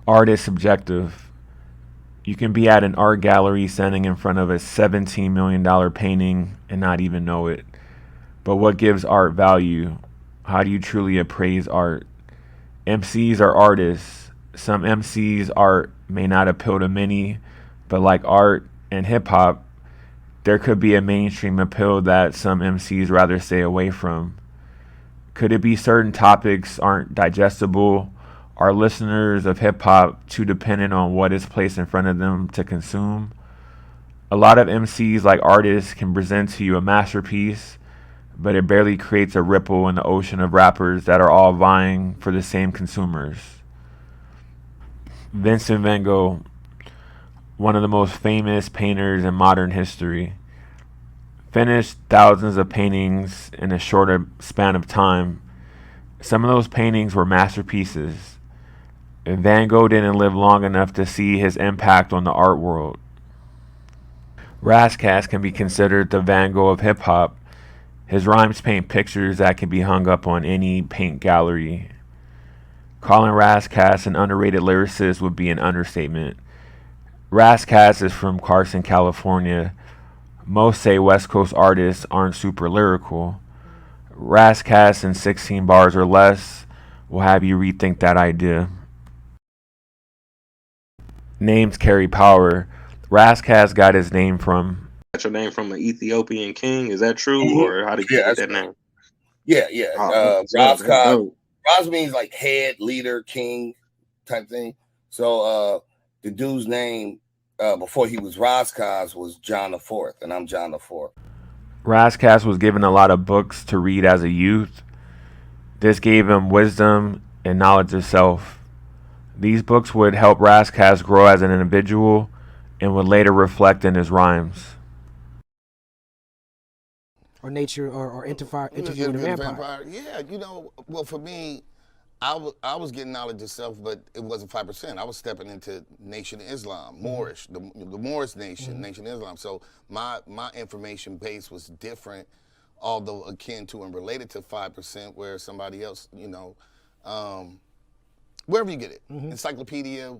Art is subjective. You can be at an art gallery standing in front of a $17 million painting and not even know it. But what gives art value? How do you truly appraise art? MCs are artists. Some MCs' art may not appeal to many, but like art and hip hop, there could be a mainstream appeal that some MCs rather stay away from. Could it be certain topics aren't digestible? Are listeners of hip hop too dependent on what is placed in front of them to consume? A lot of MCs, like artists, can present to you a masterpiece, but it barely creates a ripple in the ocean of rappers that are all vying for the same consumers. Vincent van Gogh, one of the most famous painters in modern history, finished thousands of paintings in a shorter span of time. Some of those paintings were masterpieces. And Van Gogh didn't live long enough to see his impact on the art world. Ras Kass can be considered the Van Gogh of hip hop. His rhymes paint pictures that can be hung up on any paint gallery. Calling Ras Kass an underrated lyricist would be an understatement. Ras Kass is from Carson, California. Most say West Coast artists aren't super lyrical. Ras Kass in 16 bars or less will have you rethink that idea. Names carry power. Ras Kass got his name from. Got your name from an Ethiopian king? Is that true, Mhm. or how did you Yeah, get that's that name? Yeah. Oh, that's Ras dope. Kass. Ras means like head, leader, king type thing. So the dude's name before he was Ras Kass was John the Fourth, and I'm John the Fourth. Ras Kass was given a lot of books to read as a youth. This gave him wisdom and knowledge of self. These books would help Ras Kass grow as an individual and would later reflect in his rhymes. Or nature, or interviewing the vampire. Yeah, well, for me, I was getting knowledge of self, but it wasn't 5%. I was stepping into Nation Islam, Moorish, the Moorish nation, Nation Islam. So my information base was different, although akin to and related to 5%, where somebody else, wherever you get it, encyclopedia,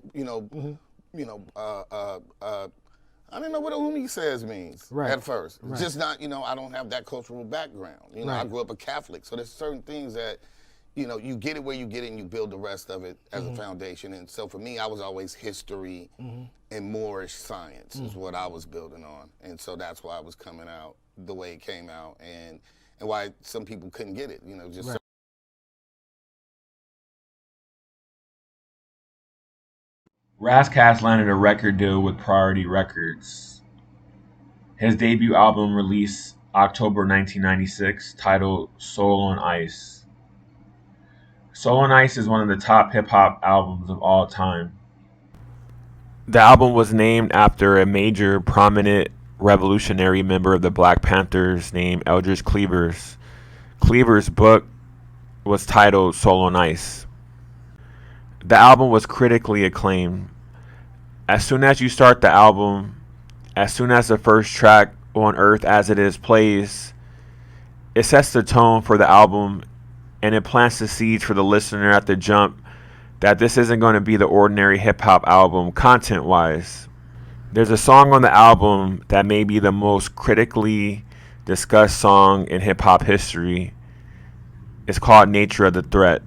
I didn't know what Umi says means at first. Right. Just not, I don't have that cultural background. I grew up a Catholic, so there's certain things that, you get it where you get it and you build the rest of it as a foundation. And so for me, I was always history and Moorish science is what I was building on. And so that's why I was coming out the way it came out and why some people couldn't get it, just. Right. Ras Kass landed a record deal with Priority Records. His debut album released October 1996, titled Soul on Ice. Soul on Ice is one of the top hip-hop albums of all time. The album was named after a major prominent revolutionary member of the Black Panthers named Eldridge Cleaver's. Cleaver's book was titled Soul on Ice. The album was critically acclaimed. As soon as you start the album, as soon as the first track, On Earth As It Is, plays, it sets the tone for the album and it plants the seeds for the listener at the jump that this isn't going to be the ordinary hip-hop album content-wise. There's a song on the album that may be the most critically discussed song in hip-hop history. It's called Nature of the Threat.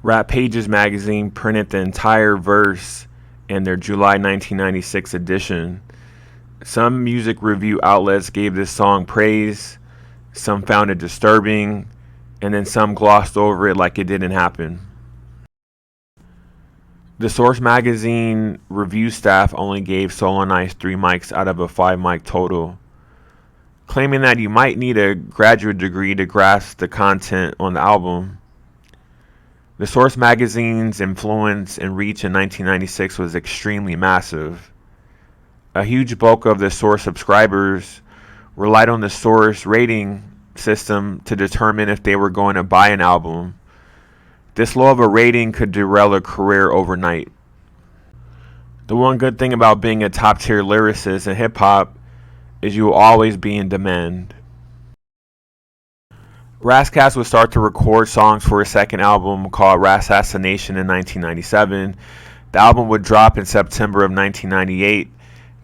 Rap Pages magazine printed the entire verse in their July 1996 edition. Some music review outlets gave this song praise, some found it disturbing, and then some glossed over it like it didn't happen. The Source magazine review staff only gave Soul on Ice 3 mics out of a 5 mic total, claiming that you might need a graduate degree to grasp the content on the album. The Source magazine's influence and reach in 1996 was extremely massive. A huge bulk of the Source subscribers relied on the Source rating system to determine if they were going to buy an album. This low of a rating could derail a career overnight. The one good thing about being a top tier lyricist in hip hop is you will always be in demand. Ras Kass would start to record songs for his second album called Rassasination in 1997. The album would drop in September of 1998.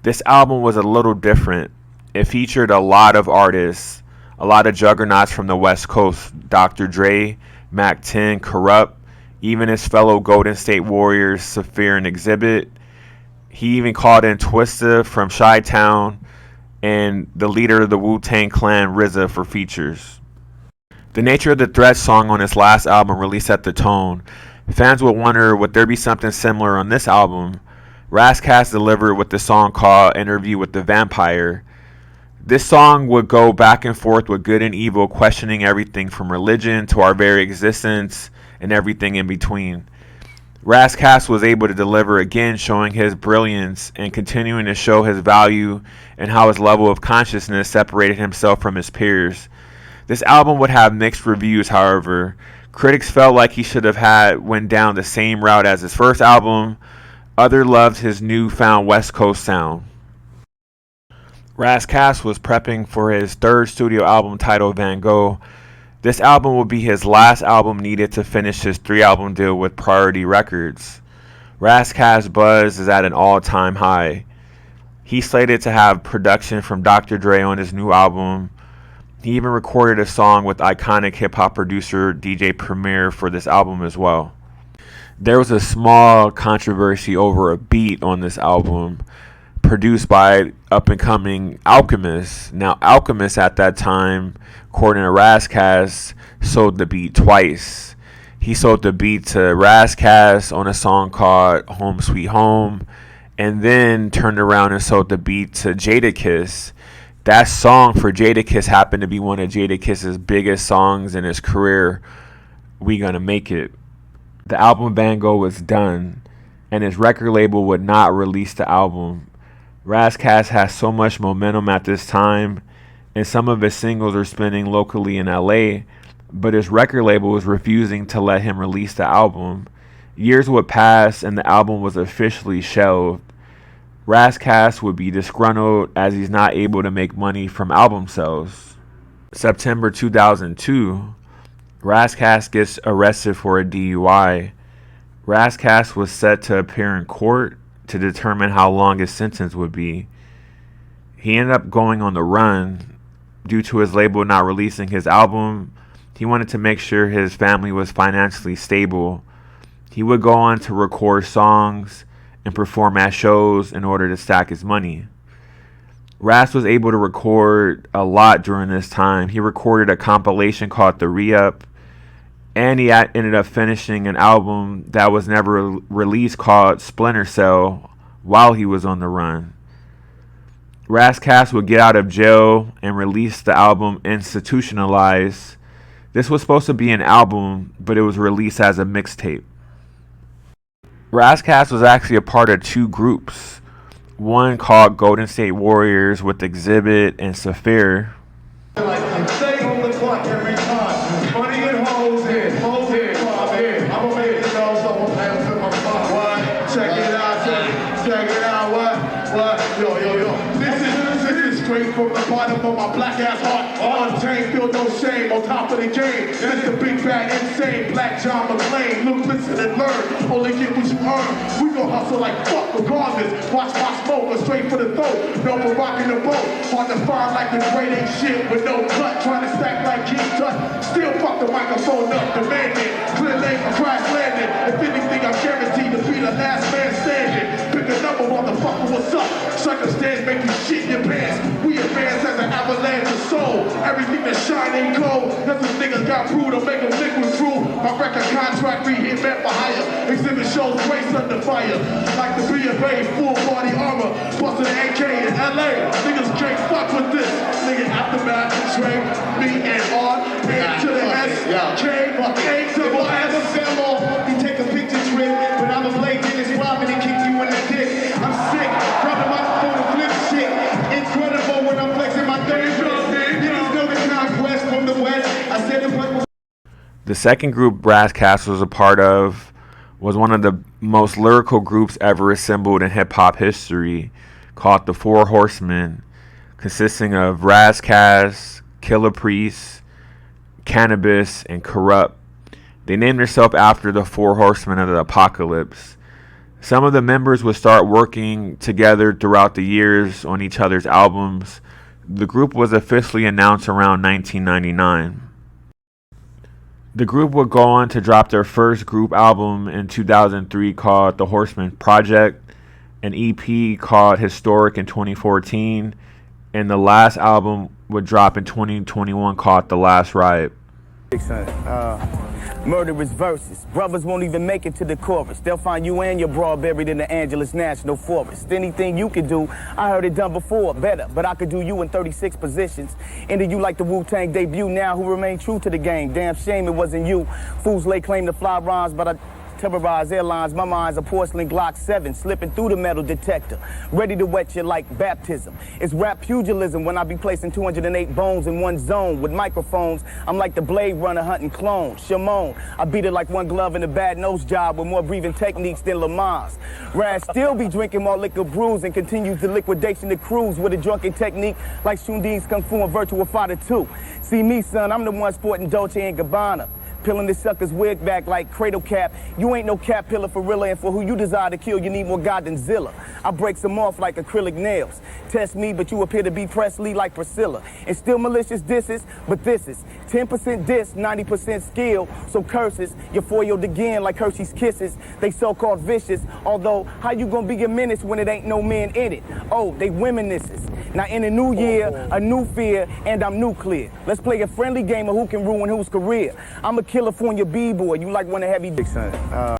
This album was a little different. It featured a lot of artists, a lot of juggernauts from the West Coast: Dr. Dre, Mac 10, Corrupt, even his fellow Golden State Warriors, Saphir and Exhibit. He even called in Twista from Chi-Town and the leader of the Wu-Tang Clan, RZA, for features. The Nature of the Threat song on his last album really set the tone. Fans would wonder, would there be something similar on this album? Ras Kass delivered with the song called Interview with the Vampire. This song would go back and forth with good and evil, questioning everything from religion to our very existence and everything in between. Ras Kass was able to deliver again, showing his brilliance and continuing to show his value and how his level of consciousness separated himself from his peers. This album would have mixed reviews, however. Critics felt like he should have went down the same route as his first album. Others loved his newfound West Coast sound. Ras Kass was prepping for his third studio album titled Van Gogh. This album would be his last album needed to finish his 3-album deal with Priority Records. Ras Kass' buzz is at an all-time high. He's slated to have production from Dr. Dre on his new album. He even recorded a song with iconic hip-hop producer DJ Premier for this album as well. There was a small controversy over a beat on this album produced by up-and-coming Alchemist. Now, Alchemist at that time, according to Ras Kass, sold the beat twice. He sold the beat to Ras Kass on a song called Home Sweet Home, and then turned around and sold the beat to Jadakiss. That song for Jadakiss happened to be one of Jadakiss's biggest songs in his career, We Gonna Make It. The album Van Gogh was done, and his record label would not release the album. Ras Kass has so much momentum at this time, and some of his singles are spinning locally in LA, but his record label was refusing to let him release the album. Years would pass, and the album was officially shelved. Ras Kass would be disgruntled as he's not able to make money from album sales. September 2002, Ras Kass gets arrested for a DUI. Ras Kass was set to appear in court to determine how long his sentence would be. He ended up going on the run due to his label not releasing his album. He wanted to make sure his family was financially stable. He would go on to record songs and perform at shows in order to stack his money. Ras was able to record a lot during this time. He recorded a compilation called The Re-Up, and he ended up finishing an album that was never released called Splinter Cell while he was on the run. Ras Kass would get out of jail and release the album Institutionalized. This was supposed to be an album, but it was released as a mixtape. Ras Kass was actually a part of two groups. One called Golden State Warriors with Exhibit and Saphir. Stay on the clock every time. Money and hoes in, hoes in, club in. I'm gonna make it go, so I'm paying to my spot. What? Check it out, check it out. What? Yo. This is straight from the bottom of my black ass heart. Untamed, feel no shame on top of the game. That's the big bad insane Black John McClane. Look, listen and learn. Only get what you earn. We gon' hustle like fuck regardless. Watch my smoke, go straight for the throat. No more rocking the boat. On the fire like the great ain't shit with no cut. Trying to stack like King Tut. Still fuck the microphone up, demanding. Clear lane for crash landing. If anything, I'm guaranteed to be the last man standing. Pick a number, motherfucker, what's up? Circumstance make you shit in your pants. We advance as an avalanche of soul. Everything that shine ain't gold. That's what niggas got brewed to make them liquid through. My record contract be hit back for hire. Exhibit shows race under fire. Like the BFA, full body armor. Bustin' an AK in LA. Niggas can't fuck with this. Nigga aftermath, Trey, me and R. A to the S, K, A to the S. You take a picture trip, but I was late, Dennis Robin and kick you in the dick. I'm sick, grabbing my phone and flip shit. Incredible when I'm flexing my third niggas know the conquest from the west. I said the place was. The second group Ras Kass was a part of was one of the most lyrical groups ever assembled in hip-hop history, called the Four Horsemen, consisting of Ras Kass, Killer Priest, cannabis, and corrupt. They named themselves after the four horsemen of the apocalypse. Some of the members would start working together throughout the years on each other's albums. The group was officially announced around 1999. The group would go on to drop their first group album in 2003 called The Horseman Project, an EP called Historic in 2014, and the last album would drop in 2021 called The Last Riot. Murderous verses. Brothers won't even make it to the chorus. They'll find you and your bra buried in the Angeles National Forest. Anything you could do, I heard it done before, better. But I could do you in 36 positions. Into you like the Wu-Tang debut now, who remain true to the game. Damn shame it wasn't you. Fools lay claim to fly rhymes, but I terrorize airlines. My mind's a porcelain Glock 7, slipping through the metal detector, ready to wet you like baptism. It's rap pugilism when I be placing 208 bones in one zone with microphones. I'm like the Blade Runner hunting clones. Shimon, I beat it like one glove in a bad nose job with more breathing techniques than Lamar's. Ras still be drinking more liquor brews and continues the liquidation to cruise with a drunken technique like Shundin's Kung Fu and Virtua Fighter 2. See me, son, I'm the one sporting Dolce & Gabbana. Peeling this sucker's wig back like cradle cap. You ain't no cap pillar for real, and for who you desire to kill, you need more God than Zilla. I break some off like acrylic nails. Test me, but you appear to be Presley like Priscilla. And still malicious disses, but this is 10% diss, 90% skill. So curses, you're foiled again like Hershey's Kisses. They so-called vicious, although how you gonna be a menace when it ain't no men in it? Oh, they reminiscences. Now in a new year, a new fear, and I'm nuclear. Let's play a friendly game of who can ruin whose career. I'm a California B-boy, you like one of heavy dicks, son.